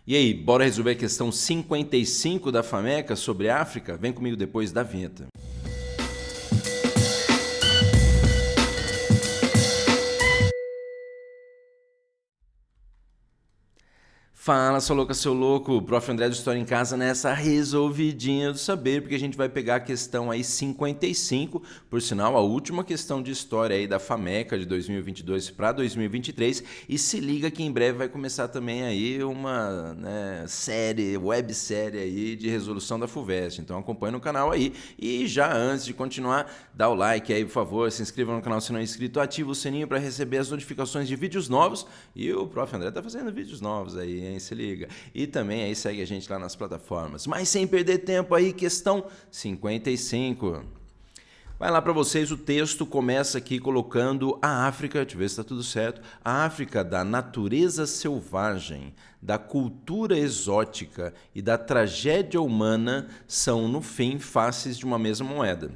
E aí, bora resolver a questão 55 da FAMECA sobre a África? Vem comigo depois da vinheta. Fala, seu louca, seu louco, Prof. André do História em Casa nessa resolvidinha do saber, porque a gente vai pegar a questão aí 55, por sinal, a última questão de história aí da FAMECA de 2022 para 2023, e se liga que em breve vai começar também aí uma websérie aí de resolução da FUVEST, então acompanha no canal aí, e já antes de continuar, dá o like aí, por favor, se inscreva no canal se não é inscrito, ativa o sininho para receber as notificações de vídeos novos, e o Prof. André tá fazendo vídeos novos aí, hein? Se liga. E também aí segue a gente lá nas plataformas. Mas sem perder tempo aí, questão 55. Vai lá para vocês, o texto começa aqui colocando a África, deixa eu ver se está tudo certo, a África da natureza selvagem, da cultura exótica e da tragédia humana são, no fim, faces de uma mesma moeda.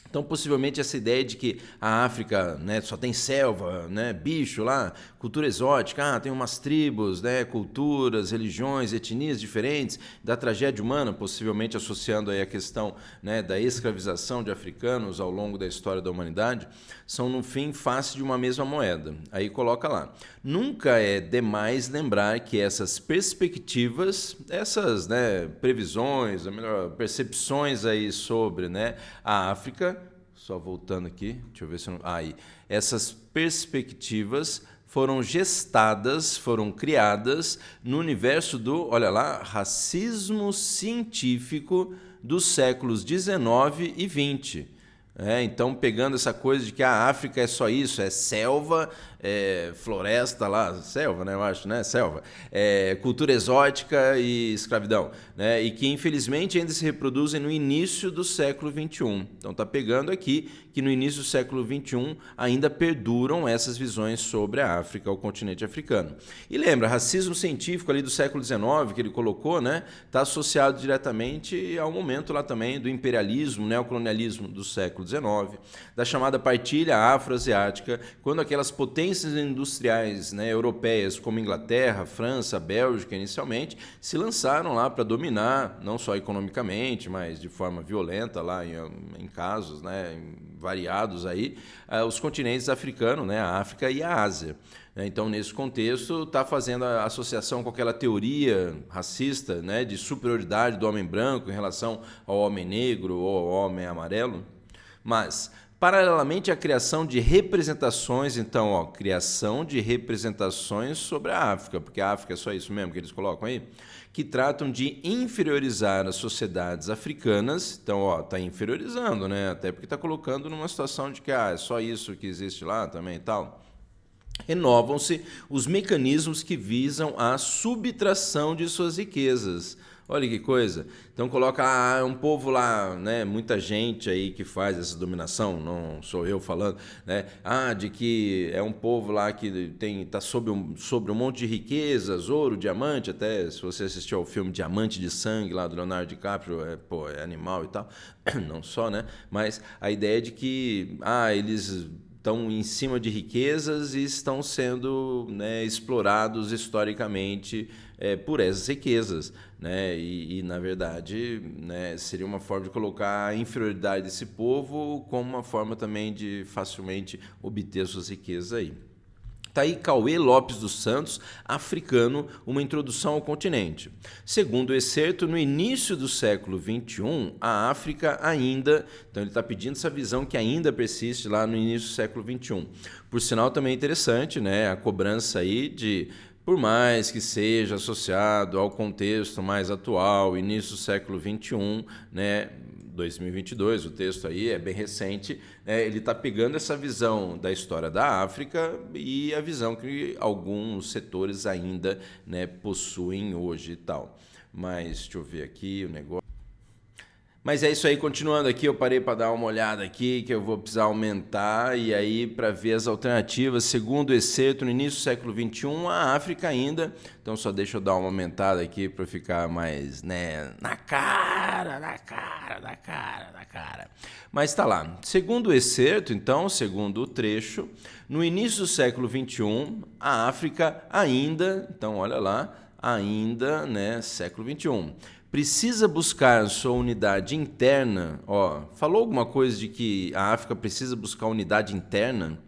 Então, possivelmente, essa ideia de que a África, né, só tem selva, né, bicho lá, cultura exótica, tem umas tribos, né, culturas, religiões, etnias diferentes, da tragédia humana, possivelmente associando aí a questão, né, da escravização de africanos ao longo da história da humanidade, são, no fim, face de uma mesma moeda. Aí coloca lá. Nunca é demais lembrar que essas perspectivas, essas, né, previsões, ou melhor, percepções aí sobre, né, a África, só voltando aqui, deixa eu ver se eu não... Aí, essas perspectivas foram gestadas, foram criadas no universo do, olha lá, racismo científico dos séculos XIX e XX. Então, pegando essa coisa de que a África é só isso, é selva, floresta lá, selva, né, eu acho, né, selva, cultura exótica e escravidão, né, e que infelizmente ainda se reproduzem no início do século XXI. Então, está pegando aqui que no início do século XXI ainda perduram essas visões sobre a África, o continente africano. E lembra, racismo científico ali do século XIX que ele colocou, né, está associado diretamente ao momento lá também do imperialismo, neocolonialismo do século XIX, da chamada partilha afroasiática, quando aquelas potências industriais, né, europeias como Inglaterra, França, Bélgica inicialmente, se lançaram lá para dominar, não só economicamente, mas de forma violenta lá em casos, né, variados aí, os continentes africanos, né, a África e a Ásia. Então, nesse contexto, está fazendo a associação com aquela teoria racista, né, de superioridade do homem branco em relação ao homem negro ou ao homem amarelo. Mas, paralelamente à criação de representações, então, criação de representações sobre a África, porque a África é só isso mesmo que eles colocam aí, que tratam de inferiorizar as sociedades africanas. Então, está inferiorizando, né? Até porque está colocando numa situação de que é só isso que existe lá também e tal. Renovam-se os mecanismos que visam a subtração de suas riquezas. Olha que coisa. Então coloca um povo lá, né, muita gente aí que faz essa dominação, não sou eu falando, né, de que é um povo lá que está sobre um monte de riquezas, ouro, diamante, até se você assistiu ao filme Diamante de Sangue lá do Leonardo DiCaprio, é animal e tal, não só, né, mas a ideia de que eles estão em cima de riquezas e estão sendo, né, explorados historicamente por essas riquezas, né? E na verdade, né, seria uma forma de colocar a inferioridade desse povo como uma forma também de facilmente obter suas riquezas aí. Está aí Cauê Lopes dos Santos, africano, uma introdução ao continente. Segundo o excerto, no início do século XXI, a África ainda... Então ele está pedindo essa visão que ainda persiste lá no início do século XXI. Por sinal, também interessante, né, a cobrança aí de... Por mais que seja associado ao contexto mais atual, início do século XXI, né, 2022, o texto aí é bem recente, ele está pegando essa visão da história da África e a visão que alguns setores ainda, né, possuem hoje e tal. Mas deixa eu ver aqui o negócio. Mas é isso aí, continuando aqui, eu parei para dar uma olhada aqui, que eu vou precisar aumentar, e aí para ver as alternativas, segundo o excerto, no início do século XXI, a África ainda, então só deixa eu dar uma aumentada aqui para ficar mais, né, na cara. Mas está lá, segundo o excerto, então, segundo o trecho, no início do século XXI, a África ainda, então olha lá, ainda, né, século XXI. Precisa buscar sua unidade interna, falou alguma coisa de que a África precisa buscar unidade interna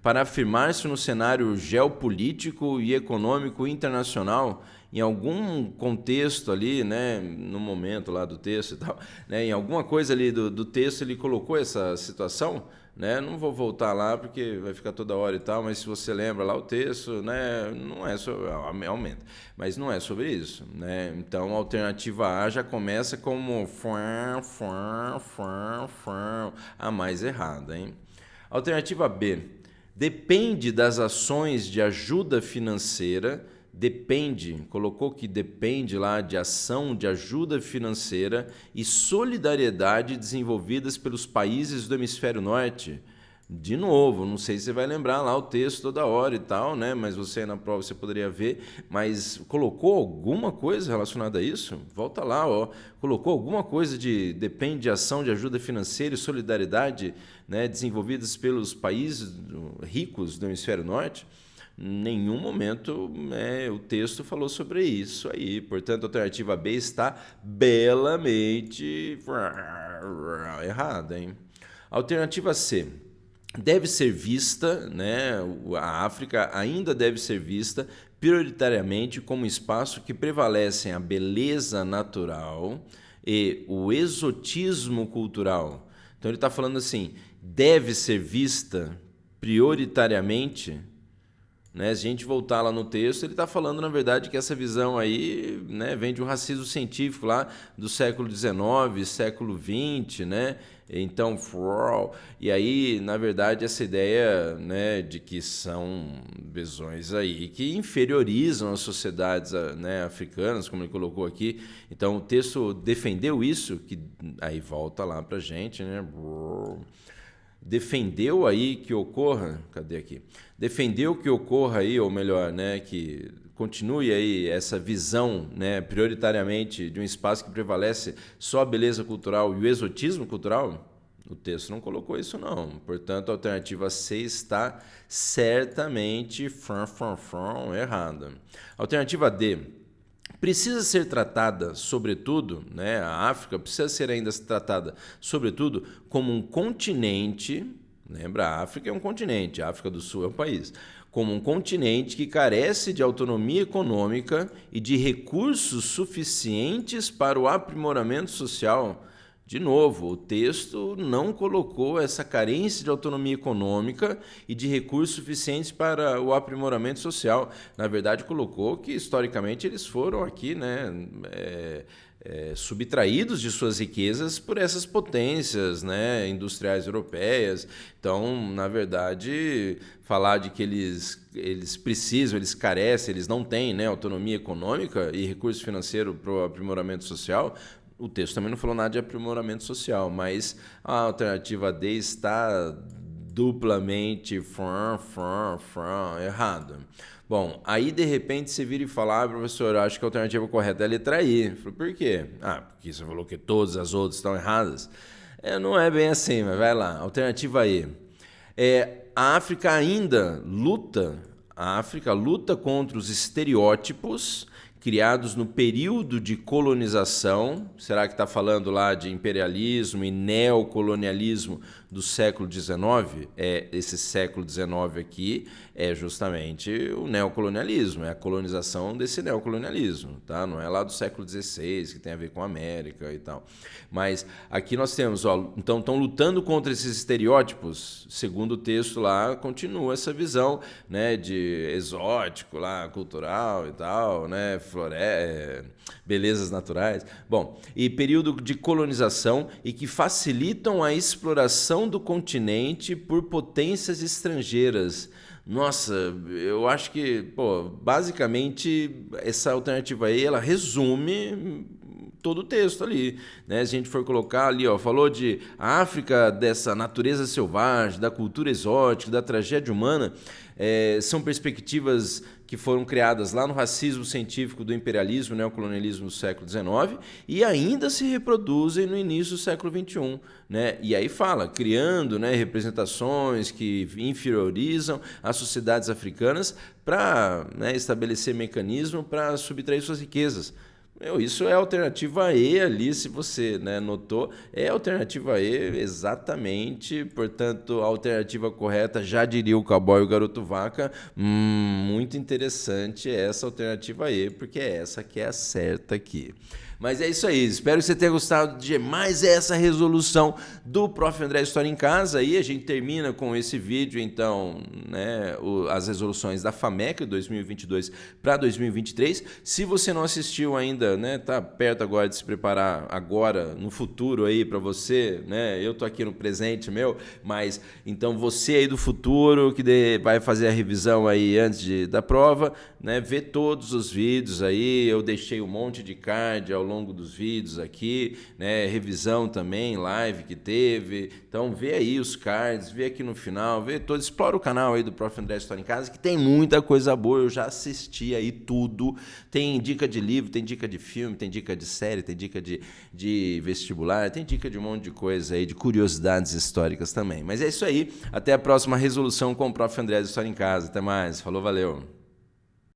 para afirmar-se no cenário geopolítico e econômico internacional, em algum contexto ali, né, no momento lá do texto e tal, né, em alguma coisa ali do texto ele colocou essa situação, né? Não vou voltar lá porque vai ficar toda hora e tal, mas se você lembra lá o texto, né, não é sobre, aumenta, mas não é sobre isso, né? Então a alternativa A já começa como a mais errada, hein? Alternativa B: depende das ações de ajuda financeira. Depende, colocou que depende lá de ação de ajuda financeira e solidariedade desenvolvidas pelos países do hemisfério norte. De novo, não sei se você vai lembrar lá o texto toda hora e tal, né? Mas você na prova você poderia ver, mas colocou alguma coisa relacionada a isso? Volta lá, colocou alguma coisa de depende de ação de ajuda financeira e solidariedade, né, desenvolvidas pelos países ricos do hemisfério norte? Nenhum momento o texto falou sobre isso aí. Portanto, a alternativa B está belamente errada, hein? Alternativa C: deve ser vista, né, a África ainda deve ser vista prioritariamente como espaço que prevalecem a beleza natural e o exotismo cultural. Então ele está falando assim, deve ser vista prioritariamente. Né, se a gente voltar lá no texto, ele está falando, na verdade, que essa visão aí, né, vem de um racismo científico lá do século XIX, século XX, né? Então, e aí, na verdade, essa ideia, né, de que são visões aí que inferiorizam as sociedades, né, africanas, como ele colocou aqui. Então, o texto defendeu isso, que aí volta lá para a gente, né? Defendeu aí que ocorra, cadê aqui? Defendeu que ocorra aí, ou melhor, né, que continue aí essa visão, né, prioritariamente de um espaço que prevalece só a beleza cultural e o exotismo cultural? O texto não colocou isso não. Portanto, a alternativa C está certamente errada. Alternativa D: precisa ser tratada, sobretudo, né, a África precisa ser ainda tratada, sobretudo, como um continente. Lembra, a África é um continente, a África do Sul é um país. Como um continente que carece de autonomia econômica e de recursos suficientes para o aprimoramento social. De novo, o texto não colocou essa carência de autonomia econômica e de recursos suficientes para o aprimoramento social. Na verdade, colocou que, historicamente, eles foram aqui, né, subtraídos de suas riquezas por essas potências, né, industriais europeias. Então, na verdade, falar de que eles precisam, eles carecem, eles não têm, né, autonomia econômica e recurso financeiro para o aprimoramento social. O texto também não falou nada de aprimoramento social, mas a alternativa D está duplamente errado. Bom, aí de repente você vira e fala, professor, eu acho que a alternativa correta é a letra I. Eu falei, por quê? Porque você falou que todas as outras estão erradas. Não é bem assim, mas vai lá. Alternativa I. A África luta contra os estereótipos criados no período de colonização. Será que está falando lá de imperialismo e neocolonialismo do século XIX? Esse século XIX aqui é justamente o neocolonialismo, é a colonização desse neocolonialismo, tá? Não é lá do século XVI, que tem a ver com a América e tal. Mas aqui nós temos, então estão lutando contra esses estereótipos, segundo o texto lá, continua essa visão, né, de exótico lá, cultural e tal, né, belezas naturais. Bom, e período de colonização e que facilitam a exploração do continente por potências estrangeiras. Nossa, eu acho que, basicamente, essa alternativa aí, ela resume todo o texto ali, né? Se a gente for colocar ali, falou de África, dessa natureza selvagem, da cultura exótica, da tragédia humana, são perspectivas que foram criadas lá no racismo científico do imperialismo e neocolonialismo do século XIX e ainda se reproduzem no início do século XXI. Né? E aí fala, criando, né, representações que inferiorizam as sociedades africanas para, né, estabelecer mecanismo para subtrair suas riquezas. Isso é a alternativa E ali, se você, né, notou, é a alternativa E exatamente, portanto, a alternativa correta, já diria o cowboy e o garoto vaca, muito interessante essa alternativa E, porque é essa que é a certa aqui. Mas é isso aí, espero que você tenha gostado de mais essa resolução do Prof. André História em Casa, e a gente termina com esse vídeo, então, né, as resoluções da FAMEC 2022 para 2023. Se você não assistiu ainda, né, tá perto agora de se preparar agora, no futuro aí para você, né, eu tô aqui no presente meu, mas então você aí do futuro que vai fazer a revisão aí antes da prova, né, vê todos os vídeos aí, eu deixei um monte de card ao longo dos vídeos aqui, né, revisão também, live que teve, então vê aí os cards, vê aqui no final, vê todo, explora o canal aí do Prof. André História em Casa, que tem muita coisa boa, eu já assisti aí tudo, tem dica de livro, tem dica de filme, tem dica de série, tem dica de vestibular, tem dica de um monte de coisa aí, de curiosidades históricas também, mas é isso aí, até a próxima resolução com o Prof. André História em Casa, até mais, falou, valeu!